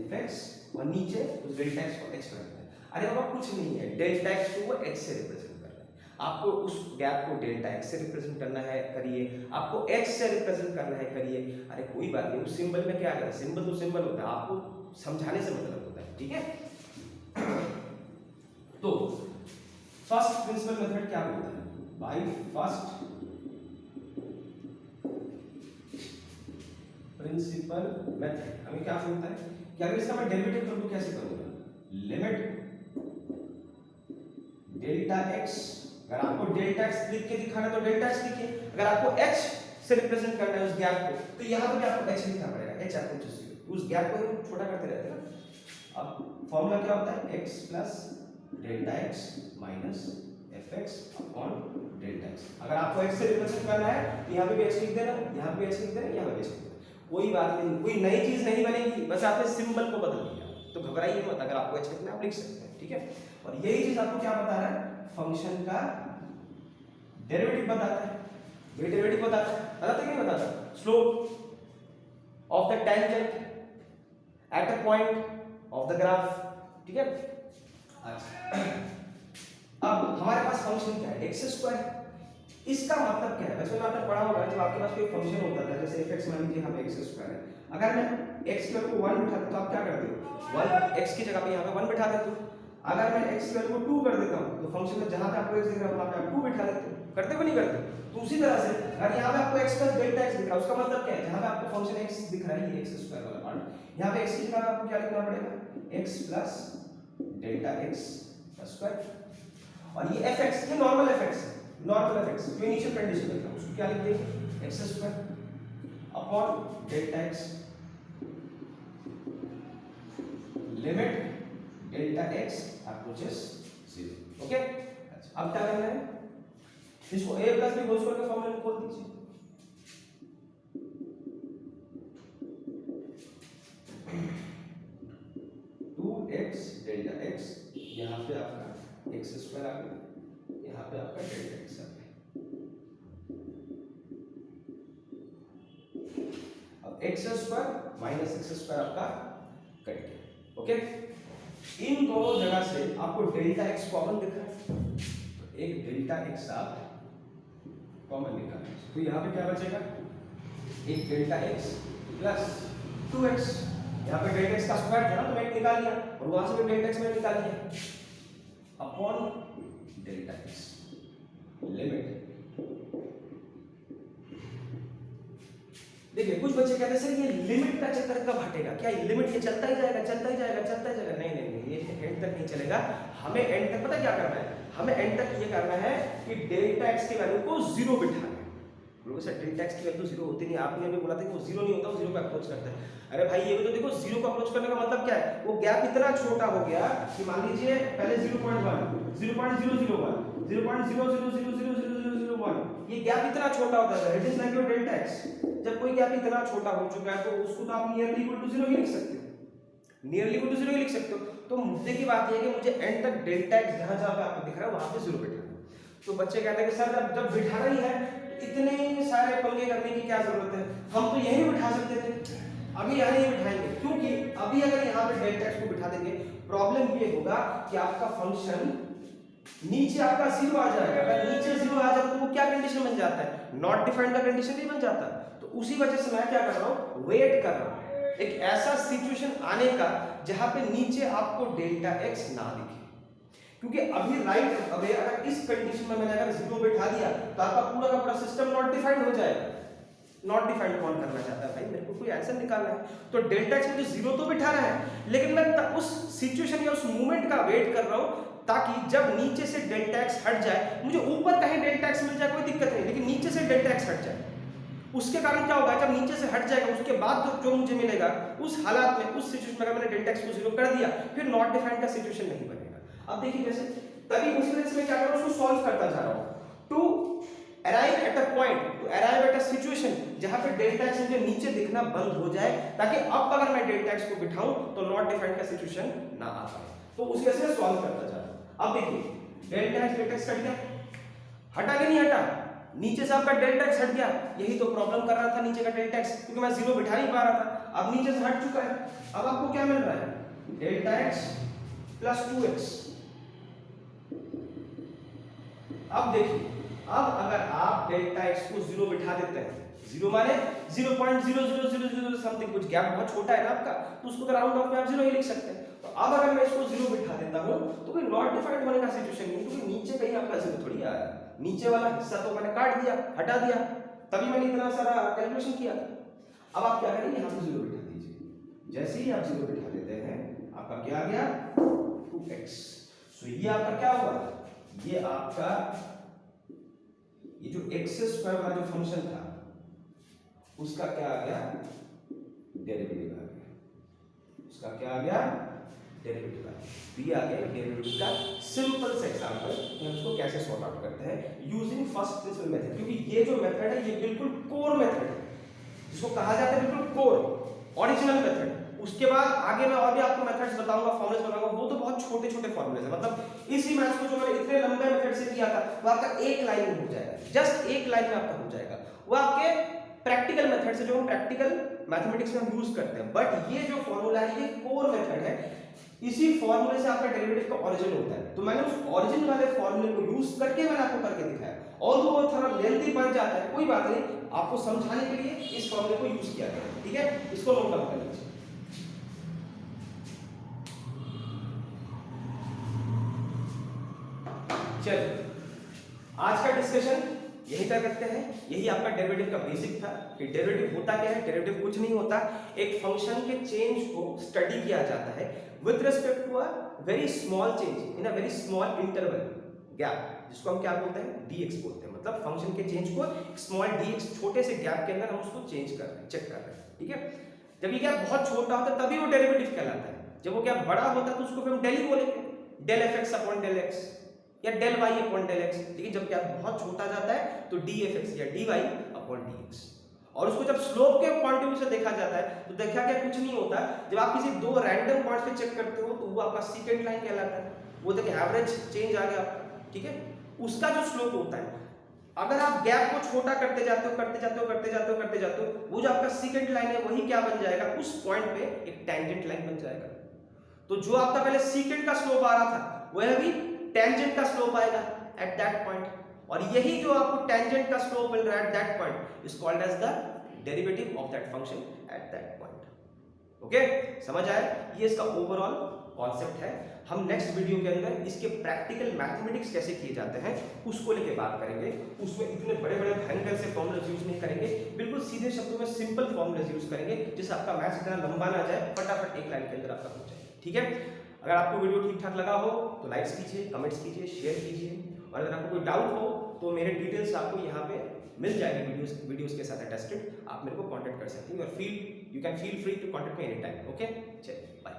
fx और नीचे उस डेल्टा x को h कर देते हैं। अरे बाबा कुछ नहीं है, डेल्टा x को वो h से रिप्रेजेंट कर रहा है, आपको उस गैप को डेल्टा x से रिप्रेजेंट करना है, करिए, आपको h से रिप्रेजेंट करना है, करिए। अरे कोई बात नहीं, उस सिंबल में क्या है, सिंबल तो सिंबल होता है, आपको समझाने से मतलब होता है, ठीक है। तो फर्स्ट प्रिंसिपल मेथड क्या बोलता है, बाय फर्स्ट प्रिंसिपल मेथड हमें क्या बोलता है कि अगर इसका मैं डेरिवेटिव करूं तो कैसे करूंगा, लिमिट डेल्टा x, अगर आपको डेल्टा x लिख के दिखाना तो डेल्टा x लिखिए, अगर आपको h से रिप्रेजेंट करना है उस गैप को तो यहां पे आपको h लिखना पड़ेगा, h आपको चाहिए, उस गैप को छोटा करते रहते हैं ना। अब फॉर्मूला क्या होता है, x + delta x - fx upon delta x। अगर आपको x से रिप्रेजेंट करना है तो यहां पे भी h लिख देना, यहां पे भी h लिख देना, यहां पे भी h लिख देना, कोई बात नहीं, कोई नई चीज नहीं बनेगी, बस आपने सिंबल को बदल दिया, तो घबराइए मत, अगर आपको h लिखना है आप लिख सकते हैं, ठीक है। और यही चीज आपको क्या बता रहा है, फंक्शन का डेरिवेटिव बताता है, ये डेरिवेटिव बताता है कि नहीं बताता, slope of the tangent at a point of the graph, ठीक है। अच्छा, अब हमारे पास फंक्शन क्या है, x², इसका मतलब क्या है, वैसे आपने पढ़ा होगा जब आपके पास कोई फंक्शन होता था, जैसे fx मान लीजिए यहाँ पे x² है, अगर मैं x² को 1 बिठा दूं तो आप क्या करते हो, 1 x की जगह पे यहाँ पे 1 बिठा देते हो, अगर मैं x² को 2 कर देता हूँ तो फंक्शन में जहां पे आपको x दिख रहा है वहां पे आप 2 बिठा देते हो, करते हो नहीं करते। तो उसी तरह से अगर यहाँ पे आपको x + डेल्टा x दिख रहा है, उसका मतलब क्या है, जहां पे आपको फंक्शन x दिख रहा है ये x² वाला पार्ट, यहाँ पे x की जगह आपको क्या लिखना पड़ेगा, x + डेल्टा x स्क्वायर, और ये fx, ये नॉर्मल fx है, नॉर्मल fx जो इनिशियल कंडीशन है उसको क्या लिख देंगे, x² upon delta x limit delta x approaches 0, okay. अच्छा, अब क्या करना है, इसको a + b होल स्क्वायर के फॉर्मूले में खोल दीजिए, डेल्टा x, यहाँ पे आपका x² आ गया, यहाँ पे आपका डेल्टा x आ गया। अब x² - x² आपका कट गया, ओके। इन दोनों जगह से आपको डेल्टा x कॉमन दिख रहा है, तो एक डेल्टा x आप कॉमन निकालें, तो यहाँ पे क्या बचेगा, एक डेल्टा x + 2x, यहाँ पे डेल्टा x का स्क्वायर था ना तो मैं निकाल लिया, और वहां से भी डेल्टा x मैंने निकाल लिया, अपॉन डेल्टा x लिमिट देखिए कुछ बच्चे कहते हैं सर ये लिमिट का चक्कर कब हटेगा, क्या ये लिमिट ये चलता ही जाएगा चलता ही जाएगा चलता ही जाएगा? नहीं नहीं नहीं, ये एंड तक नहीं चलेगा। हमें एंड तक पता क्या करना है, हमें एंड तक ये करना है कि डेल्टा एक्स की वैल्यू को जीरो बिठाना है। लोगों से डेल्टा एक्स की वैल्यू जीरो होती नहीं, आपने अभी बोला था कि वो जीरो नहीं होता, वो जीरो पे अप्रोच करता है। अरे भाई ये तो देखो जीरो को अप्रोच करने का मतलब क्या है, वो गैप इतना छोटा हो गया कि मान लीजिए पहले 0.1 0.001 0.0000001 ये गैप इतना छोटा होता है, it is like your delta x. जब कोई गैप इतना छोटा हो चुका है तो उसको तो आप नियरली इक्वल टू जीरो ही लिख सकते हो, नियरली इक्वल टू जीरो ही लिख सकते हो। तो मुद्दे की बात ये है कि मुझे एंड तक डेल्टा एक्स जहां जहां पे आपको दिख रहा है वहां पे जीरो बिठाना है। तो बच्चे कहते हैं कि सर जब बिठाना ही है तो इतने सारे पंगे करने की क्या जरूरत है, हम तो यहीं बिठा सकते थे, अभी यहाँ नहीं बिठाएंगे, क्योंकि अभी अगर यहाँ पे डेल्टा एक्स को बिठा देंगे प्रॉब्लम ये होगा कि आपका फंक्शन नीचे आपका जीरो आ जाएगा। अगर नीचे जीरो आ जाए तो वो क्या कंडीशन बन जाता है, नॉट डिफाइंड का कंडीशन भी बन जाता है। तो उसी वजह से मैं क्या कर रहा हूँ, वेट कर रहा हूँ एक ऐसा सिचुएशन आने का जहां पे नीचे आपको डेल्टा एक्स ना दिखे, क्योंकि अभी राइट अवे अगर इस कंडीशन में मैंने अगर जीरो बिठा दिया तो आपका पूरा का पूरा सिस्टम नॉट डिफाइंड हो जाएगा। नॉट डिफाइंड कौन करना चाहता है भाई, मेरे को कोई आंसर निकालना है। तो डेल्टा एक्स मुझे जीरो तो बिठाना है, लेकिन मैं उस सिचुएशन या उस मोमेंट का वेट कर रहा हूं ताकि जब नीचे से डेल्टा एक्स हट जाए, मुझे ऊपर कहीं डेल्टा एक्स मिल जाए कोई दिक्कत नहीं, लेकिन नीचे से डेल्टा एक्स हट जाए। उसके कारण क्या होगा, जब नीचे से हट जाएगा उसके बाद जो मुझे मिलेगा उस हालात में, उस सिचुएशन में अगर मैंने डेल्टा एक्स को जीरो कर दिया फिर नॉट डिफाइंड का सिचुएशन नहीं बनेगा। अब देखिए जैसे तभी उस वजह से मैं क्या कर रहा हूं, उसको सॉल्व करता जा रहा हूं to arrive at a point, to arrive at a situation जहां पे डेल्टा एक्स मुझे नीचे दिखना बंद हो जाए, ताकि अब अगर मैं डेल्टा एक्स को बिठाऊं तो नॉट डिफाइंड का सिचुएशन ना आ पाए। तो उस वजह से सॉल्व करता जा रहा हूं। अब देखिए डेल्टा एक्स कट गया, हटा कि नहीं हटा, नीचे से आपका डेल्टा एक्स हट गया, यही तो प्रॉब्लम कर रहा था नीचे का डेल्टा एक्स, क्योंकि मैं जीरो बिठा नहीं पा रहा था। अब नीचे से हट चुका है, अब आपको क्या मिल रहा है, डेल्टा एक्स प्लस 2x। अब देखिए अब अगर आप डेल्टा एक्स को जीरो बिठा देते हैं, जीरो माने 0.0000 समथिंग, कुछ गैप बहुत छोटा है ना आपका, तो उसको राउंड ऑफ में आप जीरो ही लिख सकते हैं। तो अब अगर मैं इसको जीरो बिठा देता हूं तो कोई नॉट डिफाइंड होने का सिचुएशन नहीं, क्योंकि नीचे कहीं आपका जीरो थोड़ी आ रहा है, नीचे वाला हिस्सा तो मैंने काट दिया, हटा दिया, तभी मैंने इतना सारा कैलकुलेशन किया। अब आप क्या करेंगे, यहाँ पे जीरो बिठा दीजिए। जैसे ही आप जीरो बिठा देते हैं आपका क्या आ गया, 2x। सो ये आपका क्या हुआ, ये आपका ये जो x स्क्वायर वाला जो फंक्शन था उसका क्या आ गया, डेरिवेटिव आ गया, उसका क्या आ गया, डेरिवेटिव आ गया। तो ये आ गया डेरिवेटिव का सिंपल सा एग्जांपल कि हम इसको कैसे सॉर्ट आउट करते हैं यूजिंग फर्स्ट प्रिंसिपल मेथड, क्योंकि ये जो मेथड है ये बिल्कुल कोर मेथड है, जिसको कहा जाता है बिल्कुल कोर ओरिजिनल मेथड। उसके बाद आगे मैं और भी आपको मेथड्स बताऊंगा, फॉर्मूलाज बताऊंगा, वो तो बहुत छोटे छोटे फॉर्मूलाज है। मतलब इसी मैथ्स को जो मैंने इतने लंबे मेथड से किया था वो आपका एक लाइन में हो जाएगा, जस्ट एक लाइन में आपका हो जाएगा। वो आपके प्रैक्टिकल मेथड से जो हम प्रैक्टिकल मैथमेटिक्स में हम यूज करते हैं, बट ये जो फॉर्मूला है ये कोर मेथड है, इसी फॉर्मूले से आपका डेरिवेटिव का ओरिजिन होता है। तो मैंने उस ओरिजिन वाले फॉर्मूले को यूज करके मैंने आपको करके दिखाया, और वो थोड़ा लेंथी बन जाता है, कोई बात नहीं, आपको समझाने के लिए इस फॉर्मूले को यूज किया गया, ठीक है, इसको नोट डाउन कर लीजिए। चलिए आज का डिस्कशन यही तक रखते हैं। यही आपका डेरिवेटिव का बेसिक था कि डेरिवेटिव होता क्या है। डेरिवेटिव कुछ नहीं होता, एक फंक्शन के चेंज को स्टडी किया जाता है with respect to a very small change in a very small interval gap, जिसको हम क्या बोलते हैं, dx बोलते हैं। मतलब फंक्शन के चेंज को स्मॉल dx छोटे से गैप के अंदर हम उसको चेंज कर रहे हैं, चेक कर रहे हैं, ठीक है। जब ये गैप बहुत छोटा होता है तभी वो डेरिवेटिव कहलाता है, जब वो गैप बड़ा होता है तो उसको फिर हम डेल ही बोलेंगे, del fx upon del x या del y upon del x। लेकिन जब गैप बहुत छोटा जाता है तो d fx या dy अपॉन dx। और उसको जब स्लोप के पॉइंट ऑफ व्यू से देखा जाता है तो देखा क्या कुछ नहीं होता, जब आप किसी दो रैंडम पॉइंट्स पे चेक करते हो तो वो आपका सेकंड लाइन कहलाता है, वो तक एवरेज चेंज आ गया आपका, ठीक है। उसका जो स्लोप होता है, अगर आप गैप को छोटा करते जाते हो करते जाते हो करते जाते हो करते जाते हो, वो जो आपका सेकंड लाइन है वही क्या बन जाएगा, उस पॉइंट पे एक टेंजेंट लाइन बन जाएगा। तो जो आपका पहले सेकंड का स्लोप आ रहा था वह भी टेंजेंट का स्लोप आएगा एट दैट पॉइंट, और यही जो आपको टेंजेंट का स्लोप मिल रहा है at that point is called as the derivative of that function at that point. Okay, समझ आया, ये इसका ओवरऑल कॉन्सेप्ट है। हम नेक्स्ट वीडियो के अंदर इसके प्रैक्टिकल मैथमेटिक्स कैसे किए जाते हैं उसको लेके बात करेंगे। उसमें इतने बड़े बड़े भयंकर से फॉर्मूलाज यूज नहीं करेंगे, बिल्कुल सीधे शब्दों में सिंपल फॉर्मूलाज यूज करेंगे जिससे आपका मैथ्स इतना लंबा ना जाए, फटाफट एक लाइन के अंदर आपका हो जाए। ठीक है, अगर आपको वीडियो ठीक ठाक लगा हो तो लाइक्स कीजिए, कमेंट्स कीजिए, शेयर कीजिए, और अगर आपको कोई डाउट हो तो मेरे डिटेल्स आपको यहाँ पे मिल जाएगी वीडियोस के साथ अटेस्टेड। आप मेरे को कांटेक्ट कर सकते हैं और you can feel free to contact me any time. Okay, चलिए बाय।